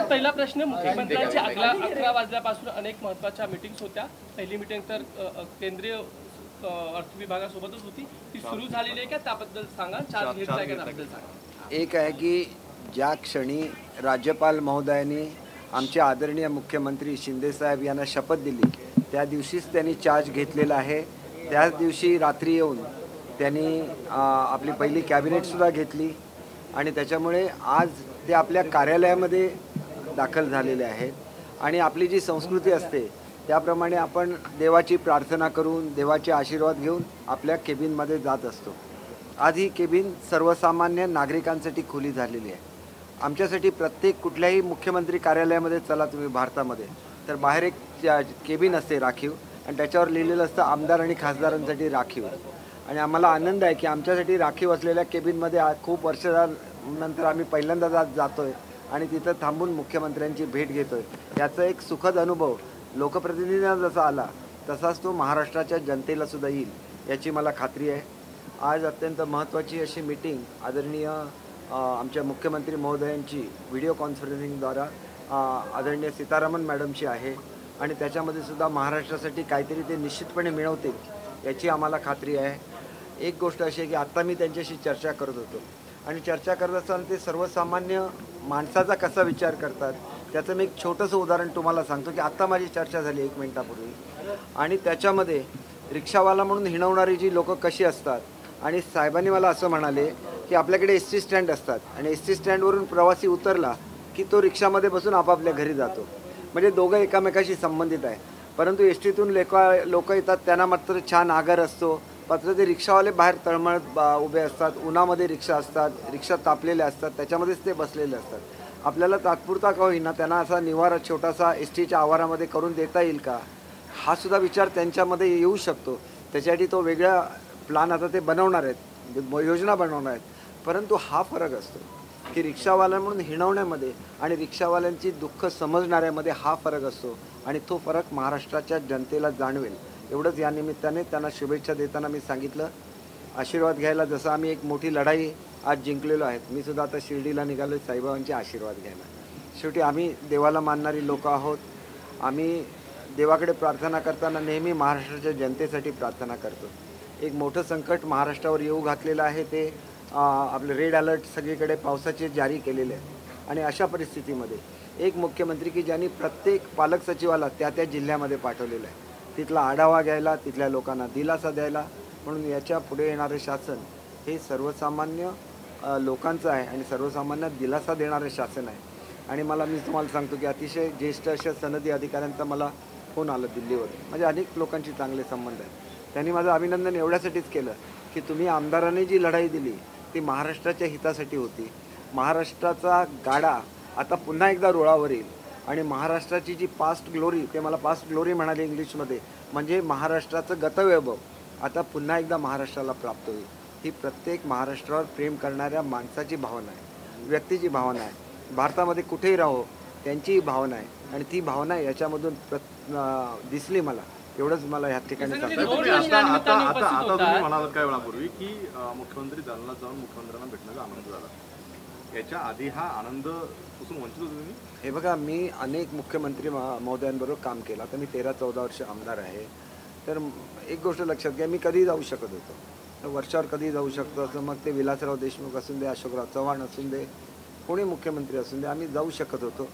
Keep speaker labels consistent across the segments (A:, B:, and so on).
A: पहिला प्रश्न, मुख्यमंत्र्यांच्या 11 वाजल्यापासून अनेक महत्त्वाच्या मीटिंग्स होत्या. पहिली मीटिंग तर केंद्रीय अर्थ विभागासोबतच होती, ती सुरू झालेली आहे का त्याबद्दल सांगा. चार्ज घेतलाय का त्याबद्दल सांगा.
B: एक आहे की ज्या क्षणी राज्यपाल महोदयांनी आमचे आदरणीय मुख्यमंत्री शिंदेसाहेब यांना शपथ दिली त्या दिवशीच त्यांनी चार्ज घेतलेला आहे. त्याच दिवशी रात्री येऊन त्यांनी आपली पहिली कॅबिनेटसुद्धा घेतली आणि त्याच्यामुळे आज ते आपल्या कार्यालयामध्ये दाखल झालेले आहेत. आणि आपली जी संस्कृती असते त्याप्रमाणे आपण देवाची प्रार्थना करून देवाचे आशीर्वाद घेऊन आपल्या केबिनमध्ये जात असतो. आज ही केबिन सर्वसामान्य नागरिकांसाठी खुली झालेली आहे. आमच्यासाठी प्रत्येक कुठल्याही मुख्यमंत्री कार्यालयामध्ये चला तुम्ही भारतामध्ये तर बाहेर एक केबिन असते राखीव आणि त्याच्यावर लिहिलेलं असतं आमदार आणि खासदारांसाठी राखीव. आणि आम्हाला आनंद आहे की आमच्यासाठी राखीव असलेल्या केबिनमध्ये खूप वर्षानंतर आम्ही पहिल्यांदा जातोय आणि तिथं थांबून मुख्यमंत्र्यांची भेट घेतोय. याचा एक सुखद अनुभव लोकप्रतिनिधींना जसा आला तसाच तो महाराष्ट्राच्या जनतेला सुद्धा येईल याची मला खात्री आहे. आज अत्यंत महत्त्वाची अशी मीटिंग आदरणीय आमच्या मुख्यमंत्री महोदयांची व्हिडिओ कॉन्फरन्सिंगद्वारा आदरणीय सीतारामन मॅडमची आहे आणि त्याच्यामध्ये सुद्धा महाराष्ट्रासाठी काहीतरी ते निश्चितपणे मिळवतील याची आम्हाला खात्री आहे. एक गोष्ट अशी आहे की आत्ता मी त्यांच्याशी चर्चा करत होतो आणि चर्चा करत असताना ते सर्वसामान्य माणसाचा कसा विचार करतात त्याचं मी एक छोटंसं उदाहरण तुम्हाला सांगतो की आत्ता माझी चर्चा झाली 1 मिनिटापूर्वी आणि त्याच्यामध्ये रिक्षावाला म्हणून हिणवणारी जी लोकं कशी असतात. आणि साहेबांनी मला असं म्हणाले की आपल्याकडे एस-टी स्टँड असतात आणि एस-टी स्टँडवरून प्रवासी उतरला की तो रिक्षामध्ये बसून आपापल्या घरी जातो. म्हणजे दोघं एकामेकाशी संबंधित आहे. परंतु एस-टीतून लोक येतात त्यांना मात्र छान आगर असतो. मात्र ते रिक्षावाले बाहेर तळमळत उभे असतात. उन्हामध्ये रिक्षा असतात, रिक्षा तापलेल्या असतात, त्याच्यामध्येच ते बसलेले असतात. आपल्याला तात्पुरता का होईना त्यांना असा निवारा छोटासा एस-टीच्या आवारामध्ये करून देता येईल का हा सुद्धा विचार त्यांच्यामध्ये येऊ शकतो. त्याच्यासाठी तो वेगळा प्लान आता ते बनवणार आहेत, योजना बनवणार आहेत. परंतु हा फरक असतो की रिक्षावाला म्हणून हिणवण्यामध्ये आणि रिक्षावाल्यांची दुःख समजणाऱ्यामध्ये हा फरक असतो आणि तो फरक महाराष्ट्राच्या जनतेला जाणवेल एवढंच या निमित्ताने त्यांना शुभेच्छा देताना मी सांगितलं. आशीर्वाद घ्यायला जसं आम्ही एक मोठी लढाई आज जिंकलेलो आहेत, मी सुद्धा आता शिर्डीला निघालो साईबाबांचे आशीर्वाद घ्यायला. शेवटी आम्ही देवाला मानणारी लोक आहोत. आम्ही देवाकडे प्रार्थना करताना नेहमी महाराष्ट्राच्या जनतेसाठी प्रार्थना करतो. एक मोठं संकट महाराष्ट्रावर येऊ घातलेलं आहे ते आपले रेड अलर्ट सगळीकडे पावसाचे जारी केलेले आहेत आणि अशा परिस्थितीमध्ये एक मुख्यमंत्री की ज्यांनी प्रत्येक पालक सचिवाला त्या जिल्ह्यामध्ये पाठवलेलं आहे तिथला आढावा घ्यायला, तिथल्या लोकांना दिलासा द्यायला. म्हणून याच्या पुढे येणारे शासन हे सर्वसामान्य लोकांचं आहे आणि सर्वसामान्य दिलासा देणारे शासन आहे. आणि मी तुम्हाला सांगतो की अतिशय ज्येष्ठ अशा सनदी अधिकाऱ्यांचा मला फोन आला दिल्लीवरून. म्हणजे अनेक लोकांशी चांगले संबंध आहेत. त्यांनी माझं अभिनंदन एवढ्यासाठीच केलं की तुम्ही आमदारांनी जी लढाई दिली ती महाराष्ट्राच्या हितासाठी होती. महाराष्ट्राचा गाडा आता पुन्हा एकदा रुळावर येईल आणि महाराष्ट्राची जी पास्ट ग्लोरी, ते मला पास्ट ग्लोरी म्हणाले इंग्लिशमध्ये, म्हणजे महाराष्ट्राचं गतवैभव आता पुन्हा एकदा महाराष्ट्राला प्राप्त होईल. ही प्रत्येक महाराष्ट्रावर प्रेम करणाऱ्या माणसाची भावना आहे, व्यक्तीची भावना आहे. भारतामध्ये कुठेही राहो त्यांची भावना आहे आणि ती भावना याच्यामधून दिसली मला. एवढंच मला ह्या ठिकाणी
C: सांगतो. आता तुम्ही म्हणालात काही वेळापूर्वी की मुख्यमंत्री जालन्यात जाऊन मुख्यमंत्र्यांना भेटण्याचा आनंद झाला. याच्या आधी हा आनंद पासून वंचित होतो तुम्ही?
B: हे बघा, मी अनेक मुख्यमंत्री महोदयांबरोबर काम केलं. आता मी 13-14 वर्ष आमदार आहे. तर एक गोष्ट लक्षात घ्या, मी कधीही जाऊ शकत होतो, वर्षावर कधीही जाऊ शकतो. असं मग ते विलासराव देशमुख असून दे, अशोकराव चव्हाण असून दे, कोणी मुख्यमंत्री असून दे, आम्ही जाऊ शकत होतो.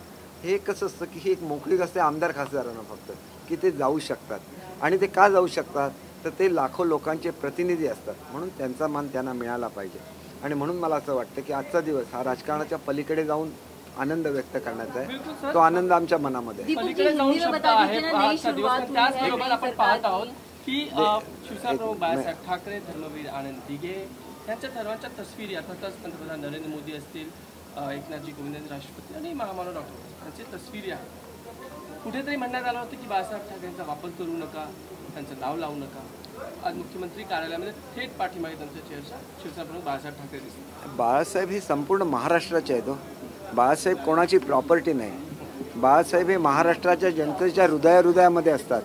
B: हे कसं असतं की ही एक मोकळीक असते आमदार खासदारांना फक्त की ते जाऊ शकतात. आणि ते का जाऊ शकतात तर ते लाखो लोकांचे प्रतिनिधी असतात म्हणून त्यांचा मान त्यांना मिळाला पाहिजे. आणि म्हणून मला असं वाटतं की आजचा दिवस हा राजकारणाच्या पलीकडे जाऊन आनंद व्यक्त करण्याचा आहे. तो आनंद आमच्या मनामध्ये
A: आपण पाहत आहोत की शिवसेना प्रमुख बाळासाहेब ठाकरे, धर्मवीर आनंद दिघे यांच्या सर्वांच्या तस्वीरी अर्थातच पंतप्रधान नरेंद्र मोदी असतील, एकनाथजी गोविंद राष्ट्रपती आणि महामानव डॉक्टर यांची तस्वीरी आहे. कुठेतरी म्हणण्यात आलं होतं की बाळासाहेब ठाकरेंचा वापर करू नका, त्यांचं नाव लावू नका. आज मुख्यमंत्री कार्यालयामध्ये थेट पाठीमागे त्यांच्या चेअरच्या शिवसेना प्रमुख बाळासाहेब ठाकरे दिसले.
B: बाळासाहेब हे संपूर्ण महाराष्ट्राचे आहेत. बाळासाहेब कोणाची प्रॉपर्टी नाही. बाळासाहेब हे महाराष्ट्राच्या जनतेच्या हृदयामध्ये असतात.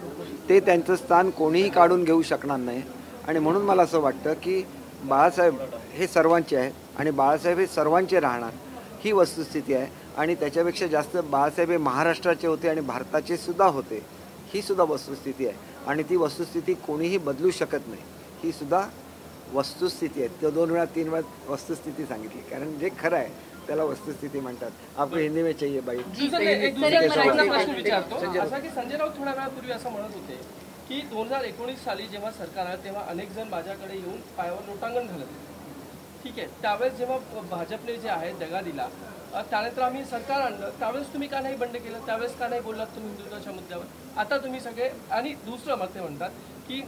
B: ते त्यांचं स्थान कोणीही काढून घेऊ शकणार नाही. आणि म्हणून मला असं वाटतं की बाळासाहेब हे सर्वांचे आहेत आणि बाळासाहेब हे सर्वांचे राहणार, ही वस्तुस्थिती आहे. आणि त्याच्यापेक्षा जास्त बाळासाहेब हे महाराष्ट्राचे होते आणि भारताचे सुद्धा होते, ही सुद्धा वस्तुस्थिती आहे आणि ती वस्तुस्थिती कोणीही बदलू शकत नाही, ही सुद्धा वस्तुस्थिती आहे. तो 2 वेळा 3 वेळा वस्तुस्थिती सांगितली, कारण जे खरं आहे त्याला वस्तुस्थिती म्हणतात. आपको हिंदी में चाहिए बाई.
A: प्रश्न विचारतो असा की संजय राऊत थोड्या वेळापूर्वी असं म्हणत होते की 2019 साली जेव्हा सरकार आलं तेव्हा अनेक जण माझ्याकडे येऊन पायावर लोटांगण घालत होते. ठीक आहे, त्यावेळेस जेव्हा भाजपने जे आहे दगा दिला, त्यानंतर आम्ही सरकार आणलं, त्यावेळेस तुम्ही का नाही बंड केलं, त्यावेळेस का नाही बोललात तुम्ही हिंदुत्वाच्या मुद्द्यावर. आता तुम्ही सगळे, आणि दुसरं मग ते म्हणतात की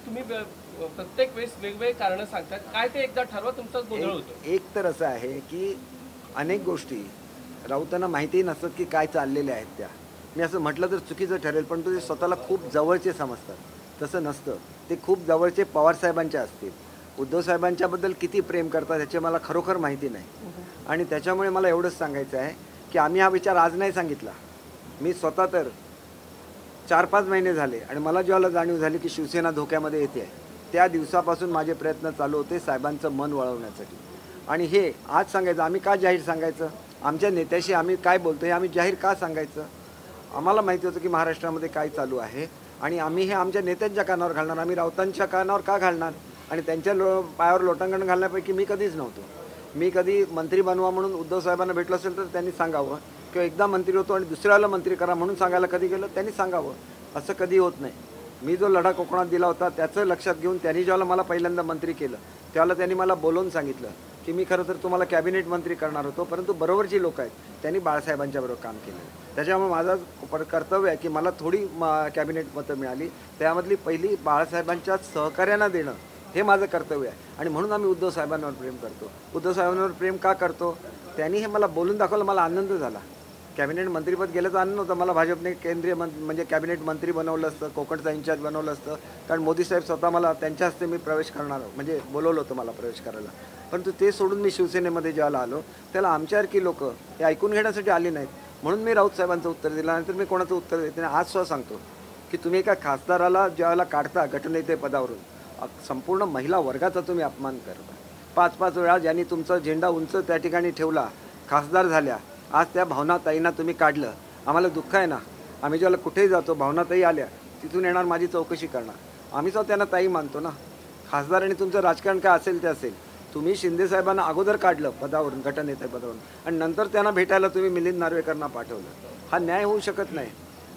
A: तुम्ही प्रत्येक वेळेस वेगवेगळे कारणं सांगतात, काय ते एकदा ठरवा, तुमचाच गोंधळ होतो.
B: एक तर असं आहे की अनेक गोष्टी राऊतांना माहितीही नसतात की काय चाललेल्या आहेत त्या. मी असं म्हटलं तर चुकीचं ठरेल, पण ते स्वतःला खूप जवळचे समजतात. तसं नसतं, ते खूप जवळचे पवारसाहेबांचे असतील. उद्धव साहेबांच्याबद्दल किती प्रेम करतात ह्याचे मला खरोखर माहिती नाही. आणि त्याच्यामुळे मला एवढंच सांगायचं आहे की आम्ही हा विचार आज नाही सांगितला. मी स्वतः तर 4-5 महिने झाले आणि मला जेव्हा जाणीव झाली की शिवसेना धोक्यामध्ये येते आहे, त्या दिवसापासून माझे प्रयत्न चालू होते साहेबांचं मन वळवण्यासाठी. आणि हे आज सांगायचं, आम्ही का जाहीर सांगायचं, आमच्या नेत्याशी आम्ही काय बोलतो हे आम्ही जाहीर का सांगायचं. आम्हाला माहिती होतं की महाराष्ट्रामध्ये काय चालू आहे आणि आम्ही हे आमच्या नेत्यांच्या कानावर घालणार. आम्ही राऊतांच्या कानावर का घालणार, आणि त्यांच्या पायावर लोटांगण घालण्यापैकी मी कधीच नव्हतो. मी कधी मंत्री बनवा म्हणून उद्धव साहेबांना भेटलो असेल तर त्यांनी सांगावं, किंवा एकदा मंत्री होतो आणि दुसऱ्याला मंत्री करा म्हणून सांगायला कधी गेलं त्यांनी सांगावं. असं कधी होत नाही. मी जो लढा कोकणात दिला होता त्याचं लक्षात घेऊन त्यांनी जेव्हा मला पहिल्यांदा मंत्री केलं त्यावेळेला त्यांनी मला बोलवून सांगितलं की मी खरं तर तुम्हाला कॅबिनेट मंत्री करणार होतो, परंतु बरोबर जी लोक आहेत त्यांनी बाळासाहेबांच्याबरोबर काम केलं. त्याच्यामुळे माझं कर्तव्य आहे की मला थोडी कॅबिनेट मतं मिळाली, त्यामधली पहिली बाळासाहेबांच्या सहकार्यांना देणं हे माझं कर्तव्य आहे. आणि म्हणून आम्ही उद्धव साहेबांवर प्रेम करतो. उद्धव साहेबांवर प्रेम का करतो, त्यांनी हे मला बोलून दाखवलं, मला आनंद झाला. कॅबिनेट मंत्रीपद गेल्याचा आनंद होता मला. भाजपने केंद्रीय म्हणजे कॅबिनेट मंत्री बनवलं असतं, कोकणचा इन्चार्ज बनवलं असतं, कारण मोदी साहेब स्वतः मला त्यांच्या हस्ते मी प्रवेश करणार म्हणजे बोलवलं होतं मला प्रवेश करायला. परंतु ते सोडून मी शिवसेनेमध्ये ज्याला आलो त्याला आमच्यासारखी लोक हे ऐकून घेण्यासाठी आली नाहीत, म्हणून मी राऊत साहेबांचं उत्तर दिलं. नंतर मी कोणाचं उत्तर देते नाही. आज सुद्धा सांगतो की तुम्ही एका खासदाराला ज्यावेळेला काढता गटनेते पदावरून, संपूर्ण महिला वर्गाचा तुम्ही अपमान करता. 5-5 वेळा ज्यांनी तुमचा झेंडा उंच त्या ठिकाणी ठेवला, खासदार झाल्या, आज त्या भावनाताईंना तुम्ही काढलं. आम्हाला दुःख आहे ना, आम्ही ज्याला कुठेही जातो भावनाताई आल्या तिथून येणार माझी चौकशी करणार. आम्ही सुद्धा त्यांना ताई मानतो ना. खासदार आणि तुमचं राजकारण काय असेल ते असेल. तुम्ही शिंदे साहेबांना अगोदर काढलं पदावरून, गटनेते पदावरून, आणि नंतर त्यांना भेटायला तुम्ही मिलिंद नार्वेकरांना पाठवलं. हा न्याय होऊ शकत नाही.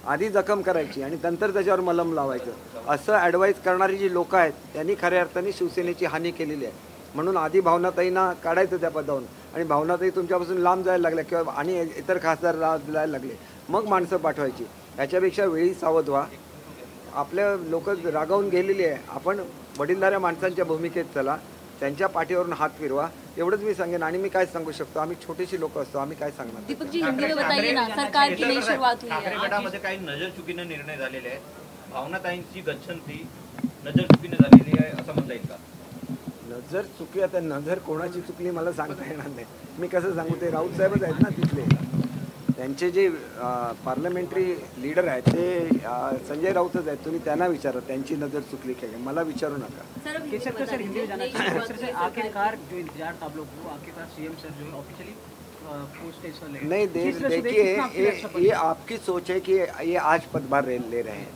B: आधी जखम करायची आणि नंतर त्याच्यावर मलम लावायचं, असं ॲडवाईज करणारी जी लोकं आहेत त्यांनी खऱ्या अर्थाने शिवसेनेची हानी केलेली आहे. म्हणून आधी भावनाताईंना काढायचं त्या पदावरून, आणि भावनाताई तुमच्यापासून लांब जायला लागल्या किंवा आणि इतर खासदार जायला लागले, मग माणसं पाठवायची. याच्यापेक्षा वेळी सावध व्हा. आपल्या लोक रागावून गेलेली आहे. आपण वडीलधाऱ्या माणसांच्या भूमिकेत चला, त्यांच्या पाठीवरून हात फिरवा, एवढंच मी सांगेन. आणि मी काय सांगू शकतो, आम्ही छोटीशी लोक असतो, आम्ही काय सांगणार.
D: दीपक जी, हिंदी में बताइए ना, सरकार की नई शुरुआत हुई है.
E: गटामध्ये काही नजर चुकीने निर्णय झालेले आहेत. भावनाताईंची गच्छंती नजर चुकीने झालेली आहे असं म्हणता येईल का?
B: नजर चुकली, आता नजर कोणाची चुकली मला सांगता येणार नाही. मी कसं सांगू, ते राऊत साहेबच आहेत ना तिथले. त्यांचे जे पार्लमेंटरी लीडर आहेत ते संजय राऊतच आहेत. तुम्ही त्यांना विचारा त्यांची नजर चुकली काय, मला विचारू नका. नहीं, देखिए ये आपकी सोच है कि ये आज पदभार ले रहे हैं.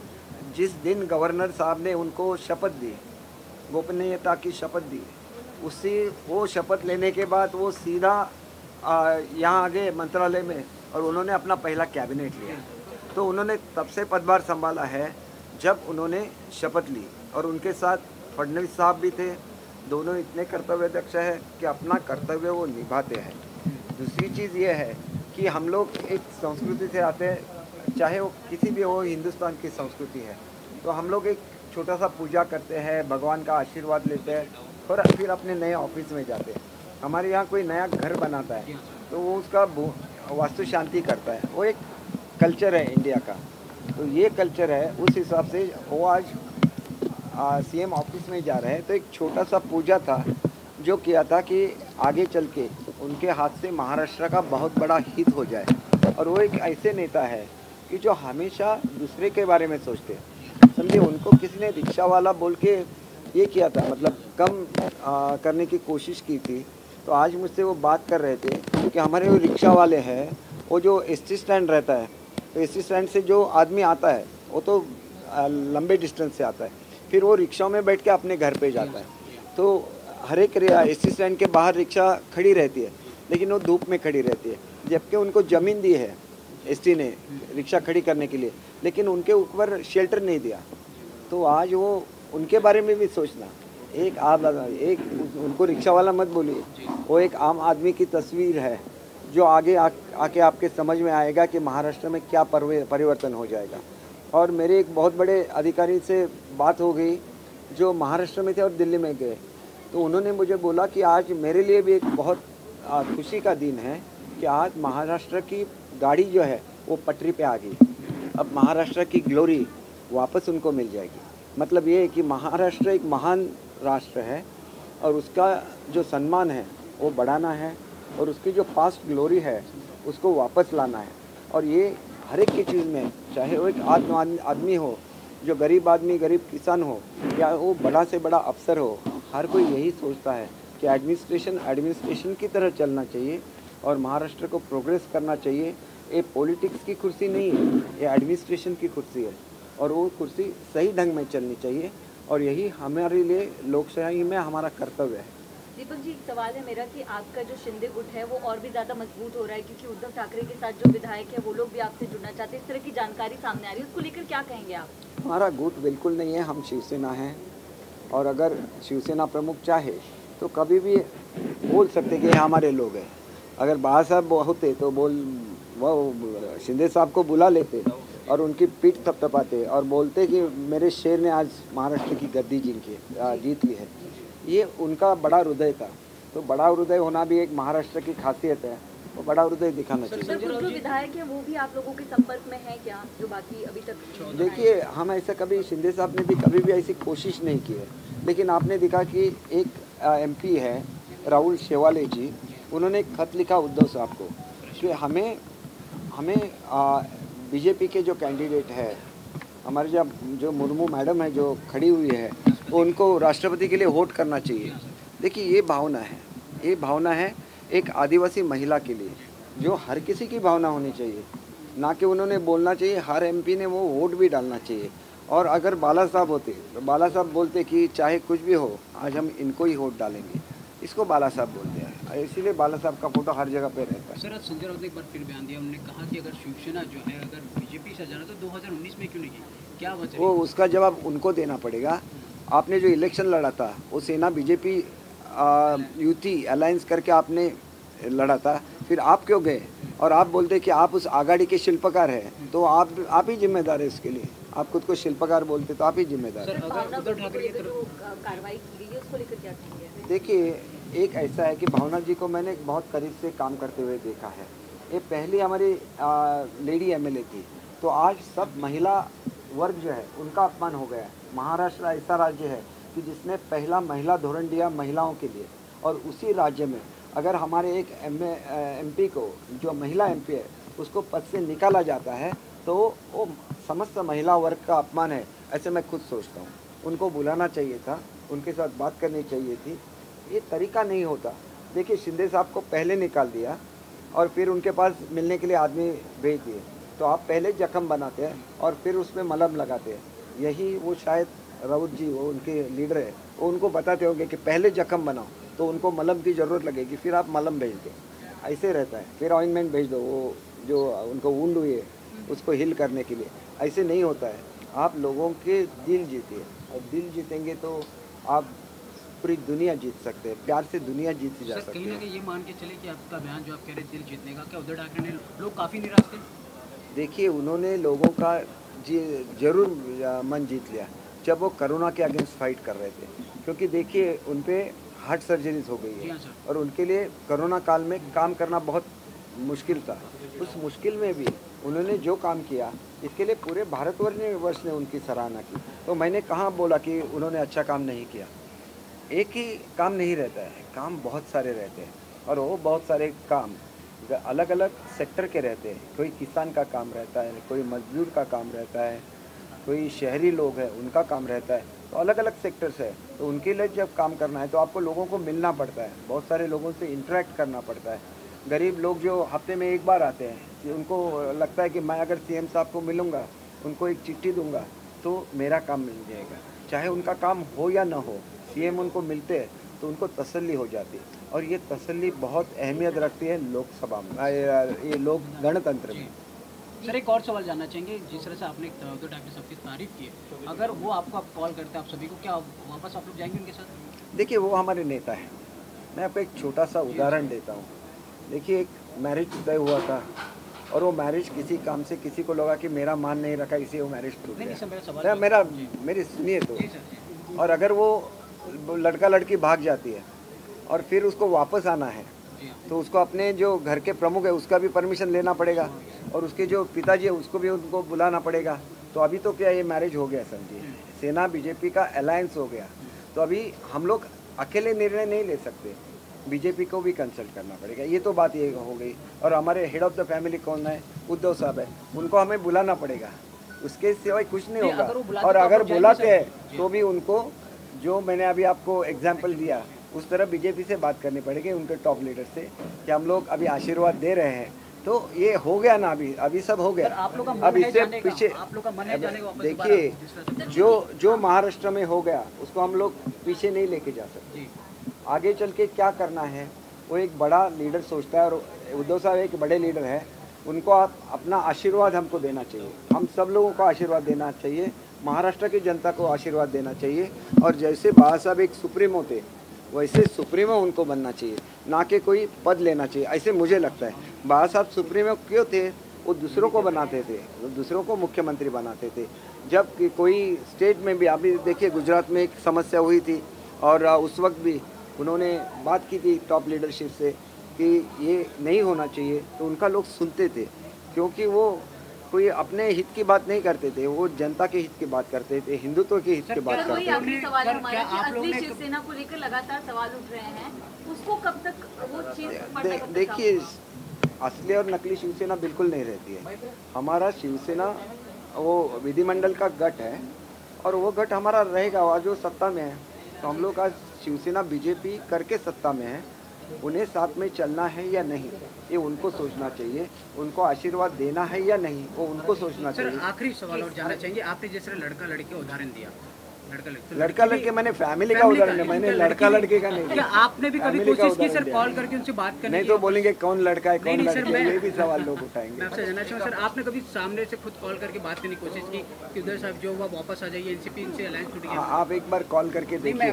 B: जिस दिन गवर्नर साहब ने उनको शपथ दी, गोपनीयता की शपथ दी, वो शपथ लेने के बाद वो सीधा यहाँ आ गए मंत्रालय में और उन्होंने अपना पहला कैबिनेट लिया. तो उन्होंने तब से पदभार संभाला है जब उन्होंने शपथ ली, और उनके साथ फडणवीस साहब भी थे. दोनों इतने कर्तव्यदक्ष है कि अपना कर्तव्य वो निभाते हैं. दूसरी चीज़ ये है कि हम लोग एक संस्कृति से आते हैं, चाहे वो किसी भी हो, हिंदुस्तान की संस्कृति है, तो हम लोग एक छोटा सा पूजा करते हैं, भगवान का आशीर्वाद लेते हैं और फिर अपने नए ऑफिस में जाते हैं. हमारे यहाँ कोई नया घर बनाता है तो वो उसका वास्तु शांति करता है. वो एक कल्चर है इंडिया का. तो ये कल्चर है, उस हिसाब से वो आज सीएम ऑफिस में जा रहे हैं. तो एक छोटा सा पूजा था जो किया था कि आगे चल के उनके हाथ से महाराष्ट्र का बहुत बड़ा हित हो जाए. और वो एक ऐसे नेता है कि जो हमेशा दूसरे के बारे में सोचते हैं. समझिए, उनको किसी ने रिक्शा वाला बोल के ये किया था, मतलब कम करने की कोशिश की थी. तो आज मुझसे वो बात कर रहे थे कि हमारे वो रिक्शा वाले हैं वो जो एसटी स्टैंड रहता है, तो एसटी स्टैंड से जो आदमी आता है वो तो लंबे डिस्टेंस से आता है, फिर वो रिक्शा में बैठ के अपने घर पे जाता है। तो हर एक एसटी स्टैंड के बाहर रिक्शा खड़ी रहती है, लेकिन वो धूप में खड़ी रहती है, जबकि उनको ज़मीन दी है एसटी ने रिक्शा खड़ी करने के लिए, लेकिन उनके ऊपर शेल्टर नहीं दिया। तो आज वो उनके बारे में भी सोचना। एक उनको रिक्शा वाला मत बोलिए, वो एक आम आदमी की तस्वीर है जो आगे आके आपके समझ में आएगा कि महाराष्ट्र में क्या परिवर्तन हो जाएगा। और मेरे एक बहुत बड़े अधिकारी से बात हो गई जो महाराष्ट्र में थे और दिल्ली में गए, तो उन्होंने मुझे बोला कि आज मेरे लिए भी एक बहुत खुशी का दिन है कि आज महाराष्ट्र की गाड़ी जो है वो पटरी पे आ गई। अब महाराष्ट्र की ग्लोरी वापस उनको मिल जाएगी। मतलब ये है कि महाराष्ट्र एक महान राष्ट्र है और उसका जो सम्मान है वो बढ़ाना है और उसकी जो पास्ट ग्लोरी है उसको वापस लाना है। और ये हर एक की चीज़ में, चाहे वो एक आदमी हो, जो गरीब आदमी, गरीब किसान हो, या वो बड़ा से बड़ा अफसर हो, हर कोई यही सोचता है कि एडमिनिस्ट्रेशन की तरह चलना चाहिए और महाराष्ट्र को प्रोग्रेस करना चाहिए। ये पॉलिटिक्स की कुर्सी नहीं है, ये एडमिनिस्ट्रेशन की कुर्सी है और वो कुर्सी सही ढंग में चलनी चाहिए और यही हमारे लिए लोकशाही में हमारा कर्तव्य है।
D: दीपक जी, एक सवाल है मेरा कि आपका जो शिंदे गुट है वो और भी ज़्यादा मजबूत हो रहा है, क्योंकि उद्धव ठाकरे के साथ जो विधायक है वो लोग भी आपसे जुड़ना चाहते हैं, इस तरह की जानकारी सामने आ रही है, उसको लेकर क्या कहेंगे आप?
B: हमारा गुट बिल्कुल नहीं है, हम शिवसेना हैं और अगर शिवसेना प्रमुख चाहे तो कभी भी बोल सकते कि हमारे लोग हैं। अगर बाबा साहब होते तो वो शिंदे साहब को बुला लेते और उनकी पीठ थपथपाते और बोलते कि मेरे शेर ने आज महाराष्ट्र की गद्दी जीत ली है। ये उनका बड़ा हृदय था, तो बड़ा हृदय होना भी एक महाराष्ट्र की खासियत है, वो बड़ा हृदय दिखाना चाहिए।
D: सर, कुछ जो विधायक हैं वो भी आप लोगों के संपर्क में हैं क्या, जो बाकी अभी तक?
B: देखिए, हम ऐसा कभी, शिंदे साहब ने भी कभी भी ऐसी कोशिश नहीं की है, लेकिन आपने देखा कि एक एमपी है राहुल शेवाले जी, उन्होंने एक खत लिखा उद्धव साहब को कि हमें बीजेपी के जो कैंडिडेट है, हमारे जो मुर्मू मैडम है जो खड़ी हुई है, वो उनको राष्ट्रपति के लिए वोट करना चाहिए। देखिए, ये भावना है एक आदिवासी महिला के लिए, जो हर किसी की भावना होनी चाहिए, ना कि उन्होंने बोलना चाहिए, हर एमपी ने वो वोट भी डालना चाहिए। और अगर बाला साहब होते तो बाला साहब बोलते कि चाहे कुछ भी हो, आज हम इनको ही वोट डालेंगे, इसको बाला साहब बोलते हैं, इसीलिए बाला साहब का फोटो हर जगह पे रहता है।
F: सर, आज संजय राउत ने एक बार फिर बयान दिया, उन्होंने कहा कि अगर शिवसेना जो है अगर बीजेपी से जाना तो 2019 में क्यों नहीं की, क्या वजह?
B: वो उसका जवाब उनको देना पड़ेगा। आपने जो इलेक्शन लड़ा था वो सेना बीजेपी युति अलायंस करके आपने लड़ा था, फिर आप क्यों गए? और आप बोलते कि आप उस आघाड़ी के शिल्पकार हैं, तो आप ही जिम्मेदार है इसके लिए। आप खुद को शिल्पकार बोलते तो आप ही जिम्मेदार हैं।
D: कार्रवाई की गई है उसको लेकर क्या कहेंगे?
B: देखिए, एक ऐसा है कि भावना जी को मैंने बहुत करीब से काम करते हुए देखा है। ये पहली हमारी लेडी एमएलए थी, तो आज सब महिला वर्ग जो है उनका अपमान हो गया है। महाराष्ट्र ऐसा राज्य है कि जिसने पहला महिला धोरण दिया महिलाओं के लिए, और उसी राज्य में अगर हमारे एक एमपी को, जो महिला एमपी है, उसको पद से निकाला जाता है तो वो समस्त महिला वर्ग का अपमान है, ऐसे मैं खुद सोचता हूँ। उनको बुलाना चाहिए था, उनके साथ बात करनी चाहिए थी, ये तरीका नहीं होता। देखिए, शिंदे साहब को पहले निकाल दिया और फिर उनके पास मिलने के लिए आदमी भेज दिए, तो आप पहले जख्म बनाते हैं और फिर उसमें मलहम लगाते हैं। यही वो शायद राउत जी, वो उनके लीडर है, वो उनको बताते होंगे कि पहले जख्म बनाओ तो उनको मलहम की ज़रूरत लगेगी, फिर आप मलहम भेज दो, ऐसे रहता है। फिर ऑइंटमेंट भेज दो, वो जो उनको वुंड हुई है उसको हिल करने के लिए, ऐसे नहीं होता है। आप लोगों के दिल जीतिए, और दिल जीतेंगे तो आप पूरी दुनिया जीत सकते हैं, प्यार से दुनिया जीती जा सकती है।
F: कहीं ना कहीं ये मान के चले कि आपका बयान जो आप कह रहे दिल जीतने का, क्या उद्धव ठाकरे ने लोग काफ़ी निराश थे?
B: देखिए, उन्होंने लोगों का जरूर मन जीत लिया जब वो कोरोना के अगेंस्ट फाइट कर रहे थे, क्योंकि देखिए उन पर हार्ट सर्जरीज हो गई है और उनके लिए कोरोना काल में काम करना बहुत मुश्किल था। उस मुश्किल में भी उन्होंने जो काम किया, इसके लिए पूरे भारतवर्ष ने उनकी सराहना की। तो मैंने कहाँ बोला कि उन्होंने अच्छा काम नहीं किया? एक ही काम नहीं रहता है, काम बहुत सारे रहते हैं, और वो बहुत सारे काम अलग अलग सेक्टर के रहते हैं। कोई किसान का काम रहता है, कोई मजदूर का काम रहता है, कोई शहरी लोग हैं उनका काम रहता है, तो अलग अलग सेक्टर्स है। तो उनके लिए जब काम करना है तो आपको लोगों को मिलना पड़ता है, बहुत सारे लोगों से इंटरेक्ट करना पड़ता है। गरीब लोग जो हफ्ते में एक बार आते हैं, कि उनको लगता है कि मैं अगर सीएम साहब को मिलूँगा, उनको एक चिट्ठी दूंगा तो मेरा काम मिल जाएगा। चाहे उनका काम हो या ना हो, सीएम उनको मिलते हैं तो उनको तसल्ली हो जाती है, और ये तसल्ली बहुत अहमियत रखती है लोकसभा में, ये लोक गणतंत्र में।
F: सर एक और सवाल जानना चाहेंगे, जिस तरह से आपने उद्धव ठाकरे सबकी तारीफ की है, अगर वो आपको कॉल करते हैं आप सभी को, क्या वापस आप लोग जाएंगे उनके साथ?
B: देखिए वो हमारे नेता हैं। मैं आपको एक छोटा सा उदाहरण देता हूँ। देखिए एक मैरिज तय हुआ था और वो मैरिज किसी काम से किसी को लगा कि मेरा मान नहीं रखा, इसी वो मैरिज टूट गया। मेरी सुनिए तो, और अगर वो लड़का लड़की भाग जाती है और फिर उसको वापस आना है तो उसको अपने जो घर के प्रमुख है उसका भी परमिशन लेना पड़ेगा, और उसके जो पिताजी है उसको भी उनको बुलाना पड़ेगा। तो अभी तो क्या ये मैरिज हो गया समझिए, सेना बीजेपी का अलायंस हो गया, तो अभी हम लोग अकेले निर्णय नहीं ले सकते, बीजेपी को भी कंसल्ट करना पड़ेगा। ये तो बात ये हो गई। और हमारे हेड ऑफ द फैमिली कौन है? उद्धव साहब है, उनको हमें बुलाना पड़ेगा, उसके सिवाय कुछ नहीं होगा। और अगर बुलाते हैं तो भी उनको, जो मैंने अभी आपको एग्जाम्पल दिया, उस तरह बीजेपी से बात करनी पड़ेगी, उनके टॉप लीडर से, कि हम लोग अभी आशीर्वाद दे रहे हैं। तो ये हो गया ना, अभी सब हो गया। अब इससे पीछे देखिए, जो महाराष्ट्र में हो गया उसको हम लोग पीछे नहीं लेके जा सकते। आगे चल के क्या करना है वो एक बड़ा लीडर सोचता है, और उद्धव साहब एक बड़े लीडर है, उनको आप अपना आशीर्वाद हमको देना चाहिए, हम सब लोगों को आशीर्वाद देना चाहिए, महाराष्ट्र की जनता को आशीर्वाद देना चाहिए। और जैसे बाबा साहब एक सुप्रीमो थे, वैसे सुप्रीमो उनको बनना चाहिए, ना कि कोई पद लेना चाहिए, ऐसे मुझे लगता है। बाबा साहब सुप्रीमो क्यों थे? वो दूसरों को बनाते थे, वो दूसरों को मुख्यमंत्री बनाते थे। जब कोई स्टेट में भी, अभी देखिए गुजरात में एक समस्या हुई थी, और उस वक्त भी उन्होंने बात की थी टॉप लीडरशिप से कि ये नहीं होना चाहिए, तो उनका लोग सुनते थे, क्योंकि वो कोई अपने हित की बात नहीं करते थे, वो जनता के हित की बात करते थे, हिंदुत्व के हित की बात करते थे।
D: आखिरी सवाल हमारा कि असली शिवसेना को लेकर लगातार सवाल उठ रहे हैं, उसको कब तक वो चीज?
B: देखिए असली और नकली शिवसेना बिल्कुल नहीं रहती है। हमारा शिवसेना वो विधिमंडल का गठ है, और वो गठ हमारा रहेगा, आज जो सत्ता में है। तो हम लोग आज शिवसेना बीजेपी करके सत्ता में है, उन्हें साथ में चलना है या नहीं ये उनको सोचना चाहिए, उनको आशीर्वाद देना है या नहीं वो उनको सोचना चाहिए।
F: सर आखिरी सवाल और जानना चाहेंगे, आपने जिस तरह लड़का लड़की का उदाहरण दिया,
B: लड़का लड़के मैंने फैमिली का उदाहरण है, मैंने लड़का लड़के का नहीं दिया।
F: आपने भी कभी कोशिश की सर कॉल करके उनसे बात करने?
B: नहीं तो बोलेंगे कौन लड़का है कौन लड़की है, ये भी सवाल लोग उठाएंगे।
F: मैं आपसे जानना चाहूँगा सर, आपने कभी सामने से खुद कॉल करके बात करने की कोशिश की कि उद्धव साहब जो हुआ वापस आ जाइए, एनसीपी से अलायंस टूट गया?
B: आप एक बार कॉल करके देखिए,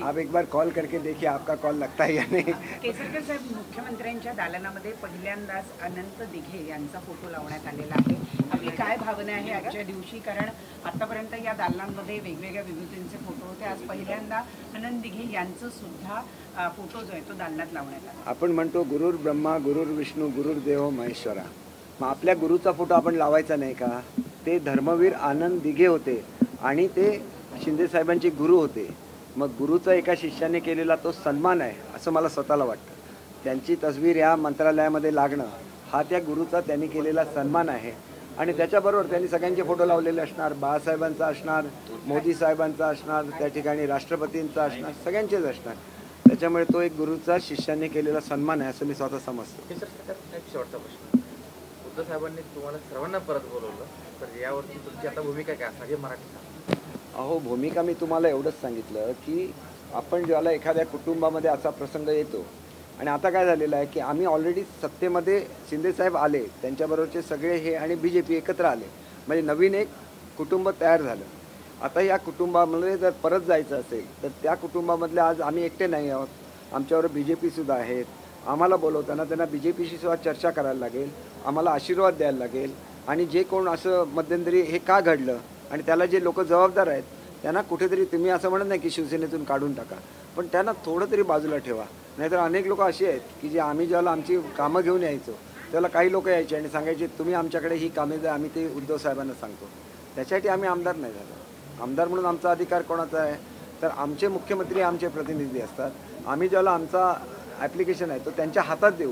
B: आप एक बार कॉल करके देखिए आपका कॉल लगता है या नहीं।
G: केसरकर साहेब, मुख्यमंत्र्यांच्या दालनामध्ये पहिल्यांदाच अनंत दिघे यांचा फोटो लावण्यात आलेला आहे, आपली काय भावना आहे आजच्या दिवशी? कारण आतापर्यंत या दालनांमध्ये वेगवेगळ्या विभूतींचे फोटो होते, आज पहिल्यांदा अनंत दिघे यांचं सुद्धा फोटो जो आहे तो दालनात लावण्यात आला।
B: आपण म्हणतो गुरुर ब्रह्मा गुरुर विष्णू गुरुर्देव महेश्वरा, मग आपल्या गुरुचा फोटो आपण लावायचा नाही का? ते धर्मवीर आनंद दिघे होते आणि ते शिंदे साहेबांचे गुरु होते, मग गुरुचा एका शिष्याने केलेला तो सन्मान आहे असं मला स्वतःला वाटतं। त्यांची तस्वीर या मंत्रालयामध्ये लागणं हा त्या गुरुचा त्यांनी केलेला सन्मान आहे, आणि त्याच्याबरोबर त्यांनी सगळ्यांचे फोटो लावलेले असणार, बाळासाहेबांचा असणार, मोदी साहेबांचा असणार, त्या ठिकाणी राष्ट्रपतींचा असणार, सगळ्यांचेच असणार। त्याच्यामुळे तो एक गुरुचा शिष्याने केलेला सन्मान आहे असं मी स्वतः समजतो।
H: शेवटचा प्रश्न, उद्धव साहेबांनी तुम्हाला सर्वांना परत बोलवलं, तर यावरती तुमची आता भूमिका काय असणार हे मराठी?
B: अहो भूमिका मी तुम्हाला एवढंच सांगितलं की आपण ज्याला एखाद्या कुटुंबामध्ये असा प्रसंग येतो, आणि आता काय झालेलं आहे की आम्ही ऑलरेडी सत्तेमध्ये शिंदेसाहेब आले, त्यांच्याबरोबरचे सगळे हे आणि बीजेपी एकत्र आले, म्हणजे नवीन एक कुटुंब तयार झालं। आता या कुटुंबामध्ये जर परत जायचं असेल तर त्या कुटुंबामधले आज आम्ही एकटे नाही आहोत, आमच्यावर बीजेपीसुद्धा आहेत। आम्हाला बोलवताना त्यांना बीजेपीशी सुद्धा चर्चा करायला लागेल, आम्हाला आशीर्वाद द्यायला लागेल, आणि जे कोण असं मध्यंतरी हे का घडलं आणि त्याला जे लोक जबाबदार आहेत त्यांना कुठेतरी, तुम्ही असं म्हणत नाही की शिवसेनेतून काढून टाका, पण त्यांना थोडं तरी बाजूला ठेवा। नाहीतर अनेक लोक असे आहेत की जे आम्ही ज्याला आमची कामं घेऊन यायचो त्याला काही लोक यायचे आणि सांगायचे तुम्ही आमच्याकडे ही कामे द्या, आम्ही ते उद्धव साहेबांना सांगतो। त्याच्यासाठी आम्ही आमदार नाही झालो। आमदार म्हणून आमचा अधिकार कोणाचा आहे? तर आमचे मुख्यमंत्री आमचे प्रतिनिधी असतात, आम्ही ज्याला आमचा ॲप्लिकेशन आहे तो त्यांच्या हातात देऊ।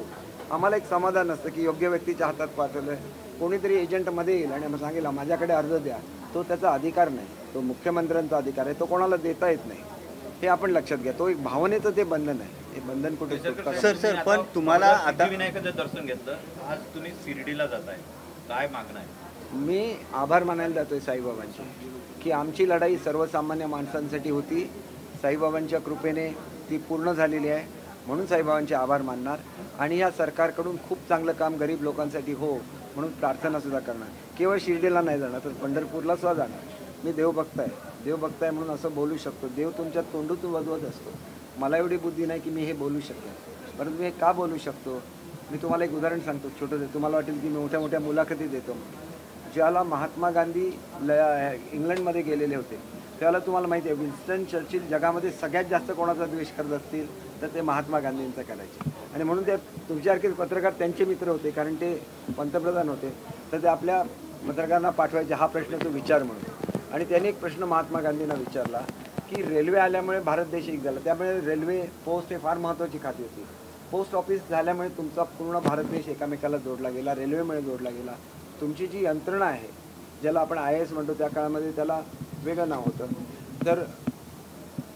B: आम्हाला एक समाधान असतं की योग्य व्यक्तीच्या हातात पाठवलं आहे, कोणीतरी एजंटमध्ये येईल आणि सांगेल माझ्याकडे अर्ज द्या, तो त्याचा अधिकार नाही, तो मुख्यमंत्र्यांचा अधिकार आहे, तो कोणाला देता येत नाही, हे आपण लक्षात घ्या। तो एक भावनेचं ते बंधन आहे, हे बंधन कुठे सुटतं?
E: सर पण तुम्हाला आता विनायकाचं दर्शन घेतलं, आज तुम्ही शिर्डीला जाताय, काय मागणं आहे?
B: मी आभार मानायला जातोय साईबाबांचे की आमची लढाई सर्वसामान्य माणसांसाठी होती. साईबाबांच्या कृपेने ती पूर्ण झालेली आहे, म्हणून साईबाबांचे आभार मानणार आणि या सरकारकडून खूप चांगलं काम गरीब लोकांसाठी हो म्हणून प्रार्थनासुद्धा करणार. केवळ शिर्डीला नाही जाणार तर पंढरपूरला सुद्धा जाणार. मी देवभक्त आहे म्हणून असं बोलू शकतो. देव तुमच्या तोंडूतून वधवत असतो. मला एवढी बुद्धी नाही की मी हे बोलू शकेन, परंतु मी हे का बोलू शकतो? मी तुम्हाला एक उदाहरण सांगतो छोटं. तुम्हाला वाटेल की मी मोठ्या मोठ्या मुलाखती देतो. ज्याला महात्मा गांधी इंग्लंडमध्ये गेलेले होते त्याला तुम्हाला माहिती आहे विन्स्टन चर्चिल जगामध्ये सगळ्यात जास्त कोणाचा द्वेष करत असतील तर ते महात्मा गांधींचा करायचे. आणि म्हणून ते तुमच्यासारखे पत्रकार त्यांचे मित्र होते, कारण ते पंतप्रधान होते, तर ते आपल्या पत्रकारांना पाठवायचे हा प्रश्न तो विचार म्हणून. आणि त्याने एक प्रश्न महात्मा गांधींना विचारला की रेल्वे आल्यामुळे भारत देश एक झाला, त्यामुळे रेल्वे पोस्ट हे फार महत्त्वाची खाती होती. पोस्ट ऑफिस झाल्यामुळे तुमचा पूर्ण भारत देश एकामेकाला जोडला गेला, रेल्वेमुळे जोडला गेला. तुमची जी यंत्रणा आहे ज्याला आपण IAS म्हणतो, त्या काळामध्ये त्याला वेगळं नाव होतं, तर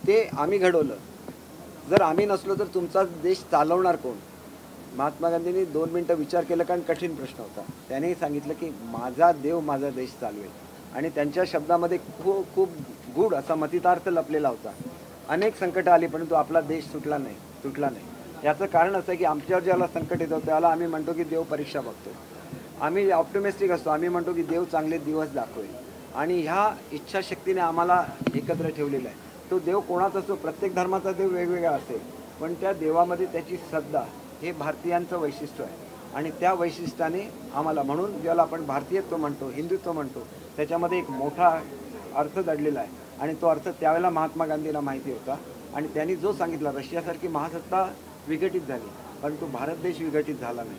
B: ते आम्ही घडवलं. जर आम्ही नसलो तर तुमचा देश चालवणार कोण? महात्मा गांधींनी 2 मिनटं विचार केला, कारण कठीण प्रश्न होता. त्यानेही सांगितलं की माझा देव माझा देश चालवेल. आणि त्यांच्या शब्दामध्ये खूप खूप गूढ असा मतितार्थ लपलेला होता. अनेक संकटं आली परंतु आपला देश तुटला नाही. याचं कारण असं आहे की आमच्यावर ज्याला संकट येतं त्याला आम्ही म्हणतो की देव परीक्षा बघतो. आम्ही ऑप्टिमिस्टिक असतो, आम्ही म्हणतो की देव चांगले दिवस दाखवेल. आणि ह्या इच्छाशक्तीने आम्हाला एकत्र ठेवलेलं आहे. तो देव कोणाचा असतो, प्रत्येक धर्माचा देव वेगवेगळा असेल, पण त्या देवामध्ये त्याची श्रद्धा हे भारतीयांचं वैशिष्ट्य आहे. आणि त्या वैशिष्ट्याने आम्हाला, म्हणून ज्याला आपण भारतीयत्व म्हणतो, हिंदुत्व म्हणतो, त्याच्यामध्ये एक मोठा अर्थ दडलेला आहे. आणि तो अर्थ त्यावेळेला महात्मा गांधींना माहिती होता. आणि त्यांनी जो सांगितला, रशियासारखी महासत्ता विघटित झाली परंतु भारत देश विघटित झाला नाही.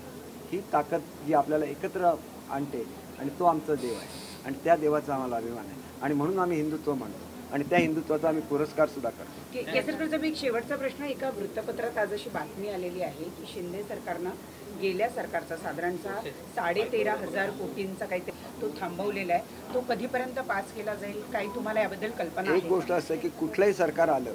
B: ही ताकद जी आपल्याला एकत्र आणते आणि तो आमचा देव आहे. आणि त्या देवाचा आम्हाला अभिमान आहे. आणि म्हणून आम्ही हिंदुत्व म्हणतो आणि त्या हिंदुत्वाचा आम्ही पुरस्कार सुद्धा करतो.
G: केसरकरचा एक शेवटचा प्रश्न. एका वृत्तपत्रात आज अशी बातमी आलेली आहे की शिंदे सरकारनं गेल्या सरकारचा साधारणतः 13,500 कोटींचा काहीतरी तो थांबवलेला आहे. तो कधीपर्यंत पास केला जाईल, काही तुम्हाला याबद्दल कल्पना?
B: एक गोष्ट असं आहे की कुठलंही सरकार आलं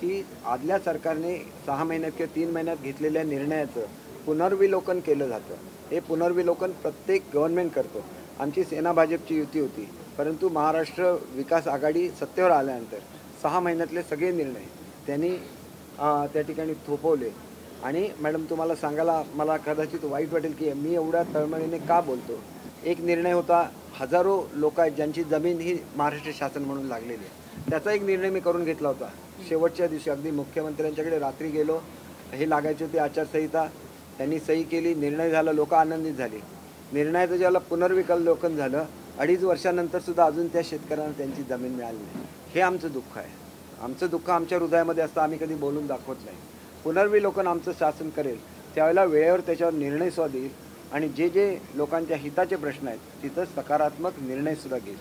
B: की आदल्या सरकारने 6 महिन्यात किंवा 3 महिन्यात घेतलेल्या निर्णयाचं पुनर्विलोकन केलं जातं. हे पुनर्विलोकन प्रत्येक गव्हर्नमेंट करतो. आमची सेना भाजपची युती होती, परंतु महाराष्ट्र विकास आघाडी सत्तेवर आल्यानंतर 6 महिन्यातले सगळे निर्णय त्यांनी त्या ठिकाणी थोपवले. आणि मॅडम तुम्हाला सांगायला मला कदाचित वाईट वाटेल की मी एवढ्या तळमळीने का बोलतो. एक निर्णय होता, हजारो लोक आहेत ज्यांची जमीन ही महाराष्ट्र शासन म्हणून लागलेली आहे, त्याचा एक निर्णय मी करून घेतला होता. शेवटच्या दिवशी अगदी मुख्यमंत्र्यांच्याकडे रात्री गेलो, हे लागायचे होते आचारसंहिता, त्यांनी सही केली, निर्णय झाला, लोक आनंदित झाली. निर्णयाचं ज्याला पुनर्विलोकन झालं 2.5 वर्षानंतर सुद्धा अजून त्या शेतकऱ्यांना त्यांची जमीन मिळाली नाही. हे आमचं दुःख आहे. आमचं दुःख आमच्या हृदयामध्ये असतं, आम्ही कधी बोलून दाखवत नाही. पुनर्विलोकन आमचं शासन करेल त्यावेळेला वेळेवर त्याच्यावर निर्णय सुद्धा देईल आणि जे जे लोकांच्या हिताचे प्रश्न आहेत तिथं सकारात्मक निर्णय सुद्धा घेईल.